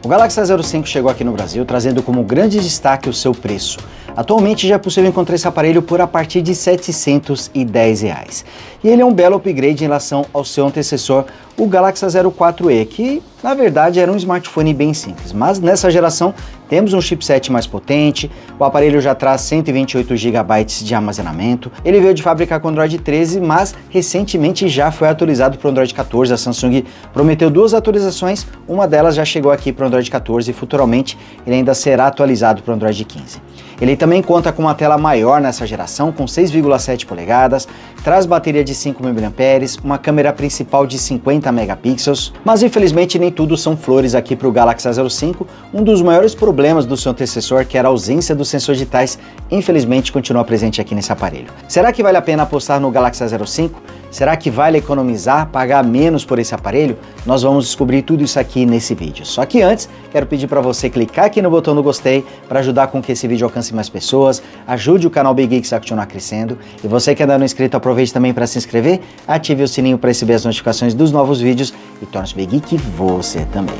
O Galaxy A05 chegou aqui no Brasil trazendo como grande destaque o seu preço. Atualmente já é possível encontrar esse aparelho por a partir de R$ 710. E ele é um belo upgrade em relação ao seu antecessor, o Galaxy A04e, que na verdade era um smartphone bem simples, mas nessa geração temos um chipset mais potente, o aparelho já traz 128 GB de armazenamento, ele veio de fábrica com Android 13, mas recentemente já foi atualizado para o Android 14, a Samsung prometeu 2 atualizações, uma delas já chegou aqui para o Android 14 e futuramente ele ainda será atualizado para o Android 15. Ele também conta com uma tela maior nessa geração, com 6,7 polegadas, traz bateria de 5.000 mAh, uma câmera principal de 50 megapixels, mas infelizmente nem tudo são flores aqui para o Galaxy A05. Um dos maiores problemas do seu antecessor, que era a ausência dos sensores digitais, infelizmente continua presente aqui nesse aparelho. Será que vale a pena apostar no Galaxy A05? Será que vale economizar, pagar menos por esse aparelho? Nós vamos descobrir tudo isso aqui nesse vídeo. Só que antes, quero pedir para você clicar aqui no botão do gostei para ajudar com que esse vídeo alcance mais pessoas, ajude o canal Big Geeks a continuar crescendo. E você que ainda não é inscrito, aproveite também para se inscrever, ative o sininho para receber as notificações dos novos vídeos e torne-se Big Geek você também.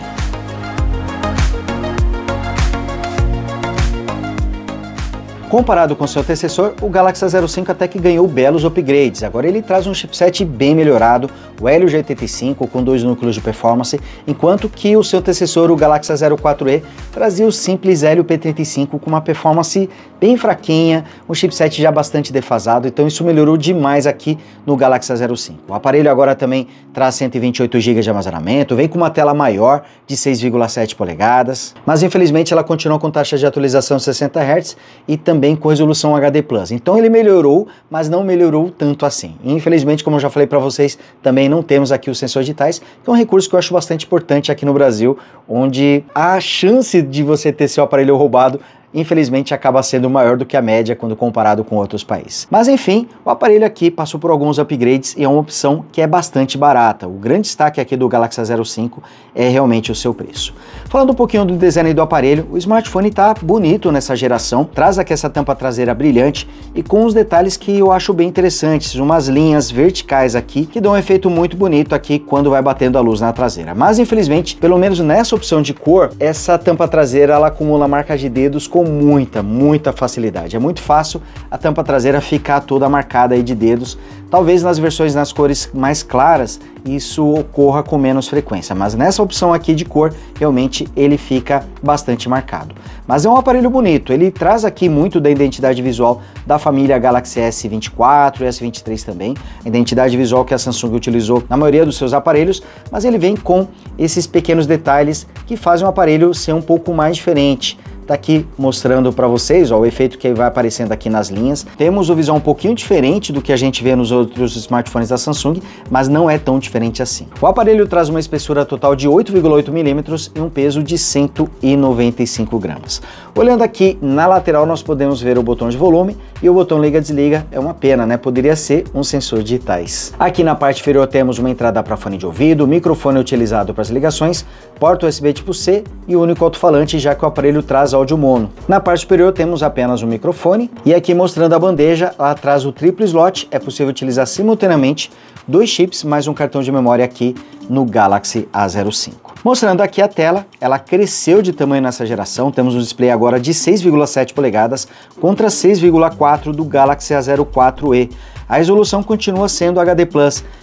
Comparado com seu antecessor, o Galaxy A05 até que ganhou belos upgrades. Agora ele traz um chipset bem melhorado, o Helio G85 com 2 núcleos de performance, enquanto que o seu antecessor, o Galaxy A04e, trazia o simples Helio P35 com uma performance bem fraquinha, um chipset já bastante defasado, então isso melhorou demais aqui no Galaxy A05. O aparelho agora também traz 128 GB de armazenamento, vem com uma tela maior de 6,7 polegadas, mas infelizmente ela continua com taxa de atualização 60 Hz e também com resolução HD+. Então ele melhorou, mas não melhorou tanto assim. E, infelizmente, como eu já falei para vocês, também não temos aqui os sensores digitais, que é um recurso que eu acho bastante importante aqui no Brasil, onde a chance de você ter seu aparelho roubado infelizmente acaba sendo maior do que a média quando comparado com outros países. Mas enfim, o aparelho aqui passou por alguns upgrades e é uma opção que é bastante barata. O grande destaque aqui do Galaxy A05 é realmente o seu preço. Falando um pouquinho do design do aparelho, o smartphone está bonito nessa geração, traz aqui essa tampa traseira brilhante e com os detalhes que eu acho bem interessantes, umas linhas verticais aqui que dão um efeito muito bonito aqui quando vai batendo a luz na traseira. Mas infelizmente, pelo menos nessa opção de cor, essa tampa traseira ela acumula marcas de dedos com muita facilidade. É muito fácil a tampa traseira ficar toda marcada aí de dedos. Talvez nas versões nas cores mais claras isso ocorra com menos frequência, mas nessa opção aqui de cor realmente ele fica bastante marcado. Mas é um aparelho bonito, ele traz aqui muito da identidade visual da família Galaxy S24 e S23 também, a identidade visual que a Samsung utilizou na maioria dos seus aparelhos, mas ele vem com esses pequenos detalhes que fazem o aparelho ser um pouco mais diferente. Tá aqui mostrando para vocês ó, o efeito que vai aparecendo aqui nas linhas. Temos o visual um pouquinho diferente do que a gente vê nos outros smartphones da Samsung, mas não é tão diferente assim. O aparelho traz uma espessura total de 8,8 mm e um peso de 195 gramas. Olhando aqui na lateral nós podemos ver o botão de volume e o botão liga-desliga. É uma pena, né? Poderia ser um sensor digitais. Aqui na parte inferior temos uma entrada para fone de ouvido, microfone utilizado para as ligações, porta USB tipo C e o único alto-falante, já que o aparelho traz áudio mono. Na parte superior temos apenas um microfone e aqui mostrando a bandeja, lá atrás o triplo slot, é possível utilizar simultaneamente 2 chips mais um cartão de memória aqui no Galaxy A05. Mostrando aqui a tela, ela cresceu de tamanho nessa geração, temos um display agora de 6,7 polegadas contra 6,4 do Galaxy A04e. A resolução continua sendo HD+,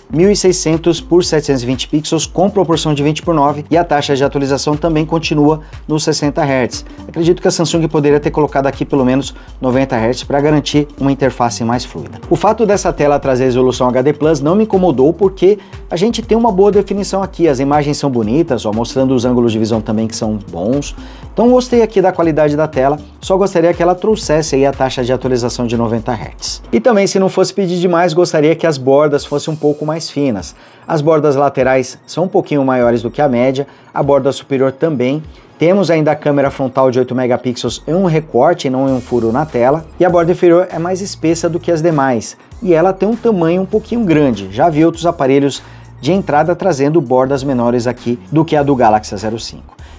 1600 por 720 pixels com proporção de 20:9 e a taxa de atualização também continua nos 60 Hz. Acredito que a Samsung poderia ter colocado aqui pelo menos 90 Hz para garantir uma interface mais fluida. O fato dessa tela trazer resolução HD+ não me incomodou porque a gente tem uma boa definição aqui, as imagens são bonitas, ó, mostrando os ângulos de visão também que são bons. Então gostei aqui da qualidade da tela, só gostaria que ela trouxesse aí a taxa de atualização de 90 Hz. E também, se não fosse pedir demais, gostaria que as bordas fossem um pouco mais finas. As bordas laterais são um pouquinho maiores do que a média, a borda superior também. Temos ainda a câmera frontal de 8 megapixels em um recorte e não em um furo na tela. E a borda inferior é mais espessa do que as demais. E ela tem um tamanho um pouquinho grande. Já vi outros aparelhos de entrada trazendo bordas menores aqui do que a do Galaxy A05.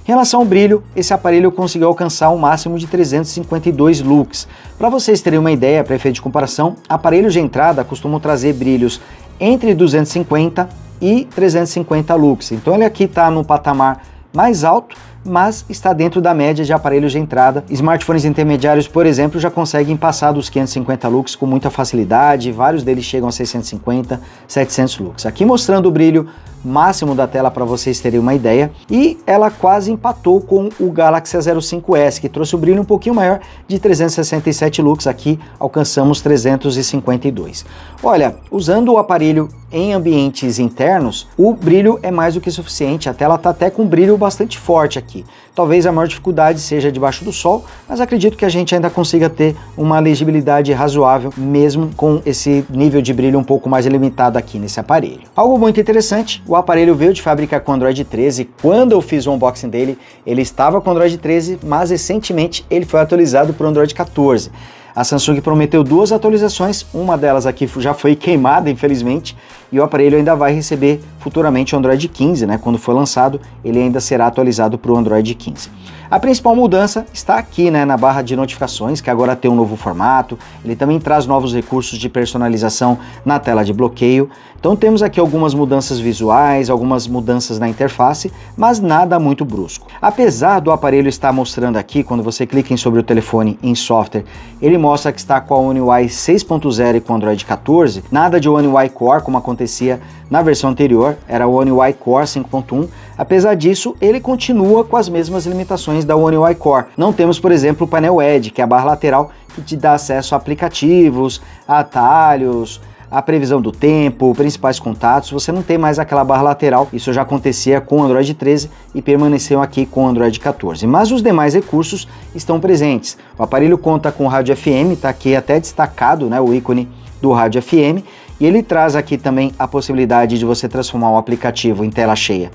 Em relação ao brilho, esse aparelho conseguiu alcançar um máximo de 352 lux. Para vocês terem uma ideia, para efeito de comparação, aparelhos de entrada costumam trazer brilhos entre 250 e 350 lux. Então ele aqui está no patamar mais alto, mas está dentro da média de aparelhos de entrada. Smartphones intermediários, por exemplo, já conseguem passar dos 550 lux com muita facilidade, vários deles chegam a 650, 700 lux. Aqui mostrando o brilho máximo da tela para vocês terem uma ideia, e ela quase empatou com o Galaxy A05s, que trouxe o brilho um pouquinho maior de 367 lux, aqui alcançamos 352. Olha, usando o aparelho em ambientes internos, o brilho é mais do que suficiente, a tela está até com um brilho bastante forte aqui. Talvez a maior dificuldade seja debaixo do sol, mas acredito que a gente ainda consiga ter uma legibilidade razoável, mesmo com esse nível de brilho um pouco mais limitado aqui nesse aparelho. Algo muito interessante, o aparelho veio de fábrica com Android 13, quando eu fiz o unboxing dele, ele estava com Android 13, mas recentemente ele foi atualizado para o Android 14. A Samsung prometeu 2 atualizações, uma delas aqui já foi queimada, infelizmente, e o aparelho ainda vai receber futuramente o Android 15, né? Quando for lançado, ele ainda será atualizado para o Android 15. A principal mudança está aqui, né, na barra de notificações, que agora tem um novo formato. Ele também traz novos recursos de personalização na tela de bloqueio. Então temos aqui algumas mudanças visuais, algumas mudanças na interface, mas nada muito brusco. Apesar do aparelho estar mostrando aqui, quando você clica sobre o telefone em software, ele mostra que está com a One UI 6.0 e com o Android 14, nada de One UI Core como acontecia na versão anterior, era o One UI Core 5.1. Apesar disso, ele continua com as mesmas limitações da One UI Core. Não temos, por exemplo, o painel Edge, que é a barra lateral que te dá acesso a aplicativos, a atalhos, a previsão do tempo, principais contatos. Você não tem mais aquela barra lateral, isso já acontecia com o Android 13 e permaneceu aqui com o Android 14. Mas os demais recursos estão presentes. O aparelho conta com rádio FM, está aqui até destacado, né, o ícone do rádio FM, e ele traz aqui também a possibilidade de você transformar o aplicativo em tela cheia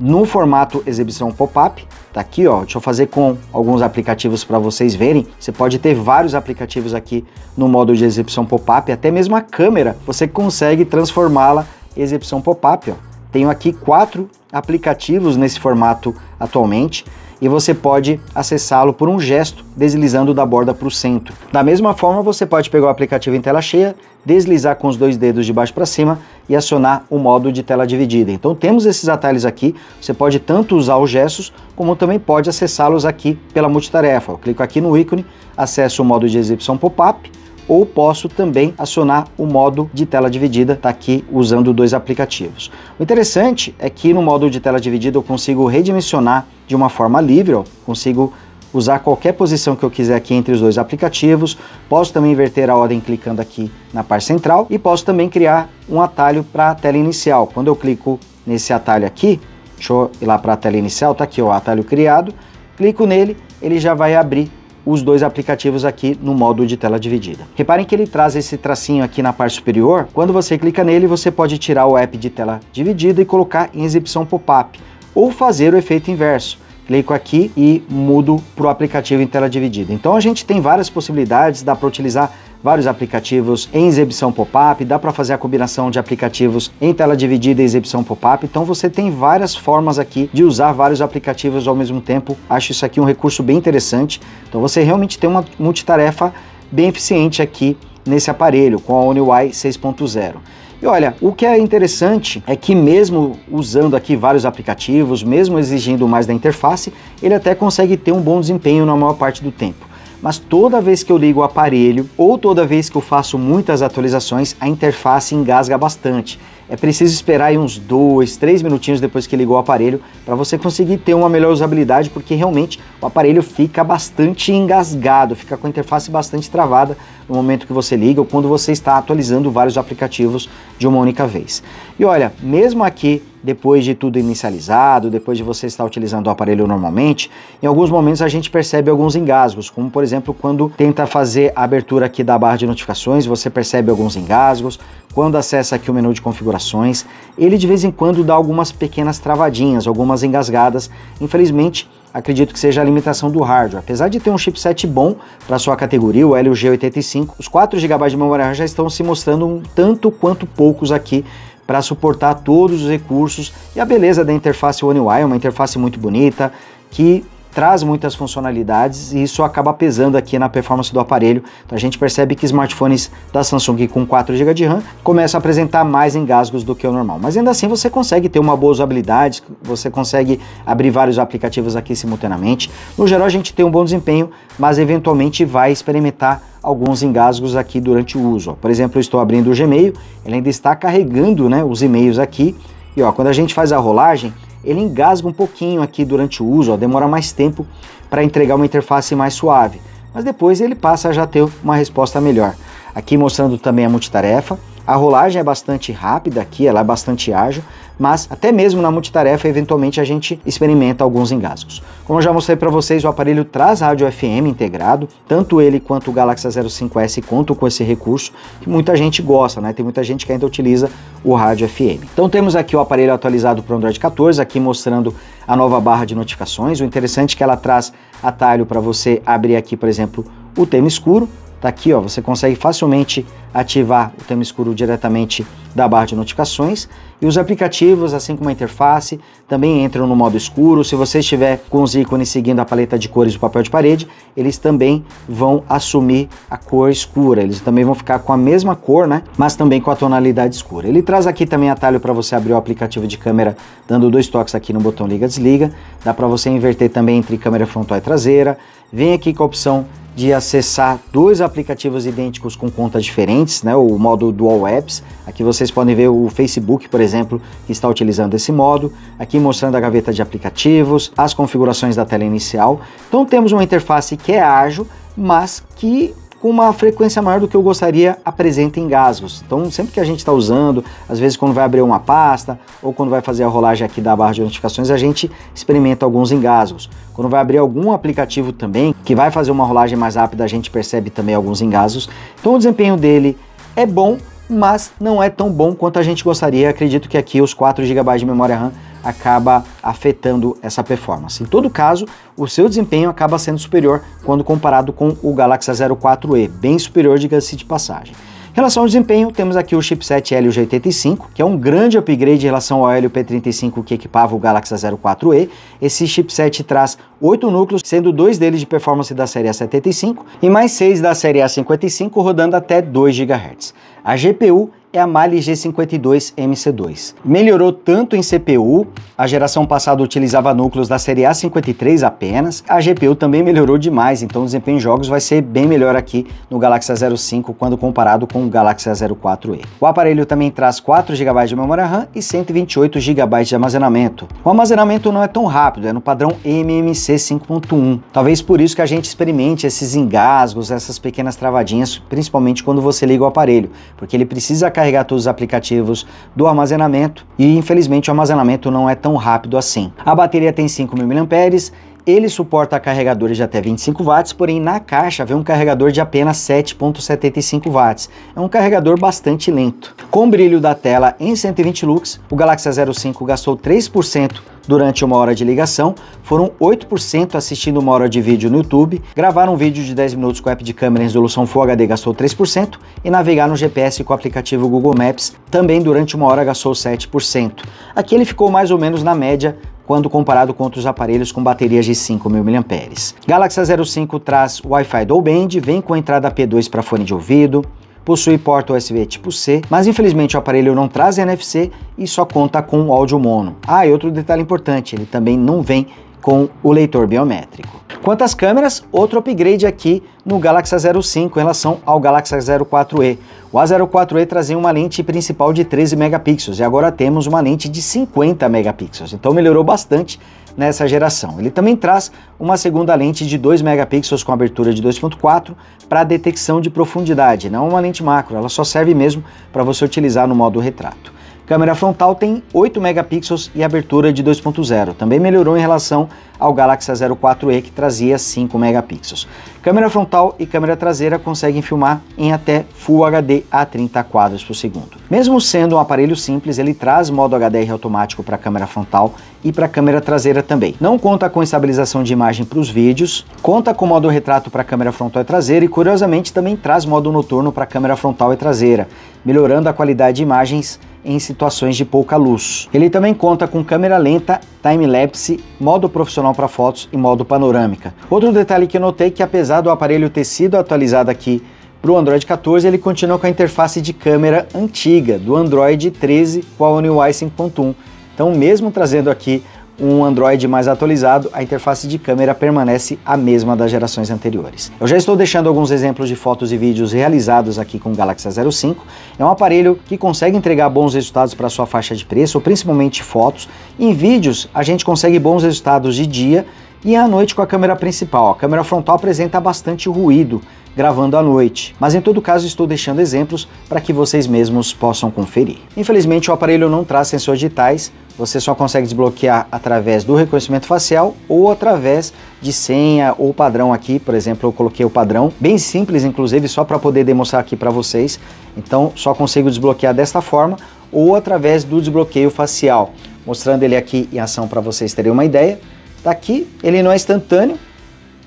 no formato exibição pop-up. Tá aqui, ó, deixa eu fazer com alguns aplicativos para vocês verem. Você pode ter vários aplicativos aqui no modo de exibição pop-up, até mesmo a câmera, você consegue transformá-la em exibição pop-up, ó. Tenho aqui 4 aplicativos nesse formato atualmente, e você pode acessá-lo por um gesto, deslizando da borda para o centro. Da mesma forma, você pode pegar o aplicativo em tela cheia, deslizar com os 2 dedos de baixo para cima e acionar o modo de tela dividida. Então temos esses atalhos aqui, você pode tanto usar os gestos, como também pode acessá-los aqui pela multitarefa. Eu clico aqui no ícone, acesso o modo de exibição pop-up, ou posso também acionar o modo de tela dividida, tá aqui usando 2 aplicativos. O interessante é que no modo de tela dividida eu consigo redimensionar de uma forma livre, ó, consigo usar qualquer posição que eu quiser aqui entre os 2 aplicativos, posso também inverter a ordem clicando aqui na parte central e posso também criar um atalho para a tela inicial. Quando eu clico nesse atalho aqui, deixa eu ir lá para a tela inicial, tá aqui ó, o atalho criado, clico nele, ele já vai abrir os 2 aplicativos aqui no modo de tela dividida. Reparem que ele traz esse tracinho aqui na parte superior. Quando você clica nele, você pode tirar o app de tela dividida e colocar em exibição pop-up, ou fazer o efeito inverso. Clico aqui e mudo para o aplicativo em tela dividida. Então a gente tem várias possibilidades, dá para utilizar vários aplicativos em exibição pop-up, dá para fazer a combinação de aplicativos em tela dividida e exibição pop-up, então você tem várias formas aqui de usar vários aplicativos ao mesmo tempo. Acho isso aqui um recurso bem interessante, então você realmente tem uma multitarefa bem eficiente aqui nesse aparelho com a One UI 6.0. E olha, o que é interessante é que mesmo usando aqui vários aplicativos, mesmo exigindo mais da interface, ele até consegue ter um bom desempenho na maior parte do tempo. Mas toda vez que eu ligo o aparelho ou toda vez que eu faço muitas atualizações, a interface engasga bastante. É preciso esperar aí uns 2, 3 minutinhos depois que ligou o aparelho para você conseguir ter uma melhor usabilidade, porque realmente o aparelho fica bastante engasgado, fica com a interface bastante travada no momento que você liga ou quando você está atualizando vários aplicativos de uma única vez. E olha, mesmo aqui, depois de tudo inicializado, depois de você estar utilizando o aparelho normalmente, em alguns momentos a gente percebe alguns engasgos, como por exemplo quando tenta fazer a abertura aqui da barra de notificações, você percebe alguns engasgos. Quando acessa aqui o menu de configurações, ele de vez em quando dá algumas pequenas travadinhas, algumas engasgadas. Infelizmente, acredito que seja a limitação do hardware. Apesar de ter um chipset bom para sua categoria, o Helio G85, os 4 GB de memória RAM já estão se mostrando um tanto quanto poucos aqui para suportar todos os recursos e a beleza da interface One UI, uma interface muito bonita, que traz muitas funcionalidades e isso acaba pesando aqui na performance do aparelho. Então a gente percebe que smartphones da Samsung com 4 GB de RAM começam a apresentar mais engasgos do que o normal. Mas ainda assim você consegue ter uma boa usabilidade, você consegue abrir vários aplicativos aqui simultaneamente. No geral a gente tem um bom desempenho, mas eventualmente vai experimentar alguns engasgos aqui durante o uso. Por exemplo, eu estou abrindo o Gmail, ele ainda está carregando, né, os e-mails aqui, e quando a gente faz a rolagem, ele engasga um pouquinho aqui durante o uso, demora mais tempo para entregar uma interface mais suave, mas depois ele passa a já ter uma resposta melhor. Aqui mostrando também a multitarefa, a rolagem é bastante rápida aqui, ela é bastante ágil, mas até mesmo na multitarefa, eventualmente a gente experimenta alguns engasgos. Como eu já mostrei para vocês, o aparelho traz rádio FM integrado, tanto ele quanto o Galaxy A05s contam com esse recurso, que muita gente gosta, né? Tem muita gente que ainda utiliza o rádio FM. Então temos aqui o aparelho atualizado para o Android 14, aqui mostrando a nova barra de notificações. O interessante é que ela traz atalho para você abrir aqui, por exemplo, o tema escuro. Tá aqui, você consegue facilmente ativar o tema escuro diretamente da barra de notificações, e os aplicativos, assim como a interface, também entram no modo escuro. Se você estiver com os ícones seguindo a paleta de cores do papel de parede, eles também vão assumir a cor escura, eles também vão ficar com a mesma cor, né, mas também com a tonalidade escura. Ele traz aqui também atalho para você abrir o aplicativo de câmera, dando 2 toques aqui no botão liga-desliga, dá para você inverter também entre câmera frontal e traseira, vem aqui com a opção de acessar 2 aplicativos idênticos com contas diferentes, né, o modo Dual Apps. Aqui vocês podem ver o Facebook, por exemplo, que está utilizando esse modo, aqui mostrando a gaveta de aplicativos, as configurações da tela inicial. Então temos uma interface que é ágil, mas que com uma frequência maior do que eu gostaria apresenta engasgos. Então sempre que a gente está usando, às vezes quando vai abrir uma pasta ou quando vai fazer a rolagem aqui da barra de notificações, a gente experimenta alguns engasgos. Quando vai abrir algum aplicativo também que vai fazer uma rolagem mais rápida, a gente percebe também alguns engasgos. Então o desempenho dele é bom, mas não é tão bom quanto a gente gostaria. Acredito que aqui os 4 GB de memória RAM acaba afetando essa performance. Em todo caso, o seu desempenho acaba sendo superior quando comparado com o Galaxy A04e, bem superior, diga-se de passagem. Em relação ao desempenho, temos aqui o chipset Helio G85, que é um grande upgrade em relação ao Helio P35 que equipava o Galaxy A04e. Esse chipset traz 8 núcleos, sendo 2 deles de performance da série A75 e mais 6 da série A55, rodando até 2 GHz. A GPU é a Mali G52 MC2. Melhorou tanto em CPU, a geração passada utilizava núcleos da série A53 apenas, a GPU também melhorou demais, então o desempenho em jogos vai ser bem melhor aqui no Galaxy A05 quando comparado com o Galaxy A04e. O aparelho também traz 4 GB de memória RAM e 128 GB de armazenamento. O armazenamento não é tão rápido, é no padrão eMMC 5.1. Talvez por isso que a gente experimente esses engasgos, essas pequenas travadinhas, principalmente quando você liga o aparelho, porque ele precisa carregar todos os aplicativos do armazenamento e infelizmente o armazenamento não é tão rápido assim. A bateria tem 5.000 mAh, ele suporta carregadores de até 25 watts, porém na caixa vem um carregador de apenas 7.75 watts. É um carregador bastante lento. Com o brilho da tela em 120 lux, o Galaxy A05 gastou 3% durante 1 hora de ligação, foram 8% assistindo 1 hora de vídeo no YouTube, gravar um vídeo de 10 minutos com o app de câmera em resolução Full HD gastou 3% e navegar no GPS com o aplicativo Google Maps também durante 1 hora gastou 7%. Aqui ele ficou mais ou menos na média quando comparado com outros aparelhos com baterias de 5.000 mAh. Galaxy A05 traz Wi-Fi Dual Band, vem com entrada P2 para fone de ouvido, possui porta USB tipo C, mas infelizmente o aparelho não traz NFC e só conta com áudio mono. E outro detalhe importante, ele também não vem com o leitor biométrico. Quanto às câmeras, outro upgrade aqui no Galaxy A05 em relação ao Galaxy A04e. O A04e trazia uma lente principal de 13 megapixels e agora temos uma lente de 50 megapixels, então melhorou bastante nessa geração. Ele também traz uma segunda lente de 2 megapixels com abertura de 2.4 para detecção de profundidade, não uma lente macro, ela só serve mesmo para você utilizar no modo retrato. Câmera frontal tem 8 megapixels e abertura de 2.0, também melhorou em relação ao Galaxy A04e que trazia 5 megapixels. Câmera frontal e câmera traseira conseguem filmar em até Full HD a 30 quadros por segundo. Mesmo sendo um aparelho simples, ele traz modo HDR automático para a câmera frontal e para a câmera traseira também. Não conta com estabilização de imagem para os vídeos, conta com modo retrato para a câmera frontal e traseira e curiosamente também traz modo noturno para a câmera frontal e traseira, melhorando a qualidade de imagens em situações de pouca luz. Ele também conta com câmera lenta, time-lapse, modo profissional para fotos e modo panorâmica. Outro detalhe que eu notei é que apesar do aparelho ter sido atualizado aqui para o Android 14, ele continua com a interface de câmera antiga do Android 13 com a One UI 5.1. Então, mesmo trazendo aqui um Android mais atualizado, a interface de câmera permanece a mesma das gerações anteriores. Eu já estou deixando alguns exemplos de fotos e vídeos realizados aqui com o Galaxy A05. É um aparelho que consegue entregar bons resultados para sua faixa de preço, principalmente fotos. Em vídeos, a gente consegue bons resultados de dia e à noite com a câmera principal. A câmera frontal apresenta bastante ruído gravando à noite, mas em todo caso estou deixando exemplos para que vocês mesmos possam conferir. Infelizmente o aparelho não traz sensores digitais, você só consegue desbloquear através do reconhecimento facial ou através de senha ou padrão aqui. Por exemplo, eu coloquei o padrão, bem simples inclusive, só para poder demonstrar aqui para vocês. Então só consigo desbloquear desta forma ou através do desbloqueio facial, mostrando ele aqui em ação para vocês terem uma ideia. Tá aqui, ele não é instantâneo,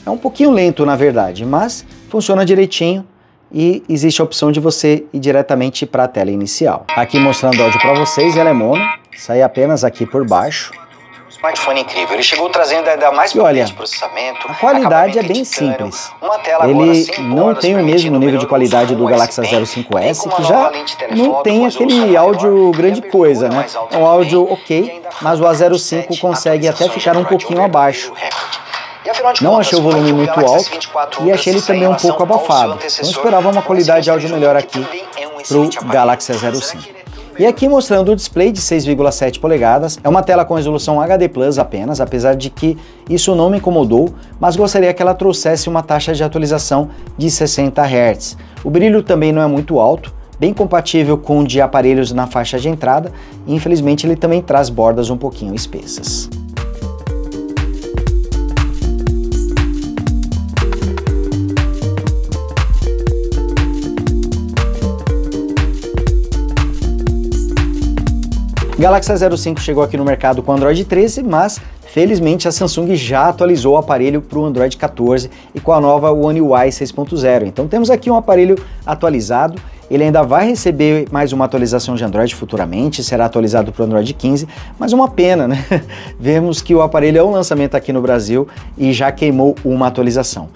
é um pouquinho lento na verdade, mas funciona direitinho e existe a opção de você ir diretamente para a tela inicial. Aqui mostrando o áudio para vocês, ela é mono, sai apenas aqui por baixo. Smartphone incrível, ele chegou trazendo ainda mais potente de processamento. A qualidade é bem simples. Ele não tem o mesmo nível de qualidade do Galaxy A05s, que já não tem aquele áudio grande coisa, né? É um áudio ok, mas o A05 consegue até ficar um pouquinho abaixo. Não achei o volume muito alto e achei ele também um pouco abafado. Então esperava uma qualidade de áudio melhor aqui para o Galaxy A05. E aqui mostrando o display de 6,7 polegadas, é uma tela com resolução HD Plus apenas, apesar de que isso não me incomodou, mas gostaria que ela trouxesse uma taxa de atualização de 60 Hz. O brilho também não é muito alto, bem compatível com o de aparelhos na faixa de entrada, e infelizmente ele também traz bordas um pouquinho espessas. Galaxy A05 chegou aqui no mercado com o Android 13, mas felizmente a Samsung já atualizou o aparelho para o Android 14 e com a nova One UI 6.0. Então temos aqui um aparelho atualizado, ele ainda vai receber mais uma atualização de Android futuramente, será atualizado para o Android 15, mas uma pena, né? Vemos que o aparelho é um lançamento aqui no Brasil e já queimou uma atualização.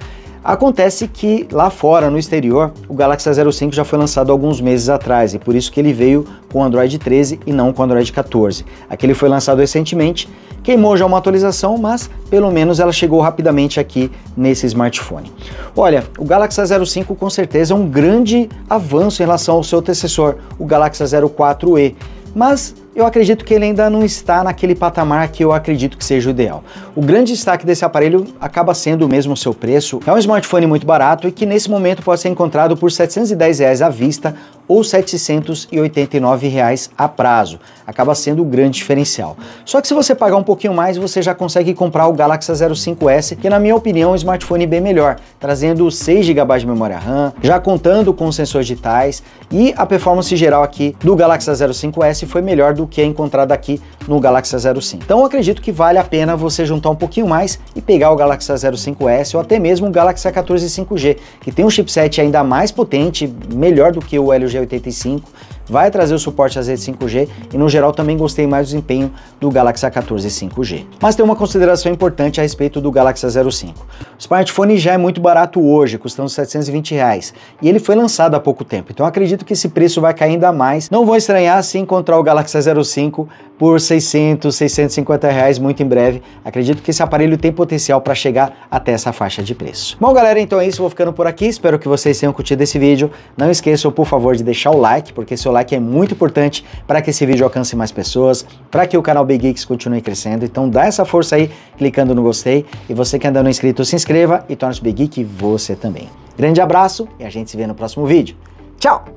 Acontece que lá fora, no exterior, o Galaxy A05 já foi lançado alguns meses atrás e por isso que ele veio com o Android 13 e não com o Android 14. Aquele foi lançado recentemente, queimou já uma atualização, mas pelo menos ela chegou rapidamente aqui nesse smartphone. Olha, o Galaxy A05 com certeza é um grande avanço em relação ao seu antecessor, o Galaxy A04e, mas eu acredito que ele ainda não está naquele patamar que eu acredito que seja o ideal. O grande destaque desse aparelho acaba sendo mesmo o seu preço. É um smartphone muito barato e que nesse momento pode ser encontrado por R$ 710 à vista ou R$ 789 a prazo. Acaba sendo o grande diferencial. Só que se você pagar um pouquinho mais, você já consegue comprar o Galaxy A05s, que na minha opinião é um smartphone bem melhor, trazendo 6 GB de memória RAM, já contando com sensores digitais, e a performance geral aqui do Galaxy A05s foi melhor do que é encontrado aqui no Galaxy A05. Então eu acredito que vale a pena você juntar um pouquinho mais e pegar o Galaxy A05s ou até mesmo o Galaxy A14 5G, que tem um chipset ainda mais potente, melhor do que o Helio G85, vai trazer o suporte às redes 5G e no geral também gostei mais do desempenho do Galaxy A14 5G. Mas tem uma consideração importante a respeito do Galaxy A05. O smartphone já é muito barato hoje, custando R$ 720 e ele foi lançado há pouco tempo, então acredito que esse preço vai cair ainda mais. Não vou estranhar se encontrar o Galaxy A05 por 600, 650 reais muito em breve. Acredito que esse aparelho tem potencial para chegar até essa faixa de preço. Bom galera, então é isso, vou ficando por aqui, espero que vocês tenham curtido esse vídeo. Não esqueçam por favor de deixar o like, porque seu like é muito importante para que esse vídeo alcance mais pessoas, para que o canal Big Geeks continue crescendo. Então dá essa força aí clicando no gostei, e você que ainda não é inscrito, se inscreva e torne-se Big Geek você também. Grande abraço e a gente se vê no próximo vídeo. Tchau!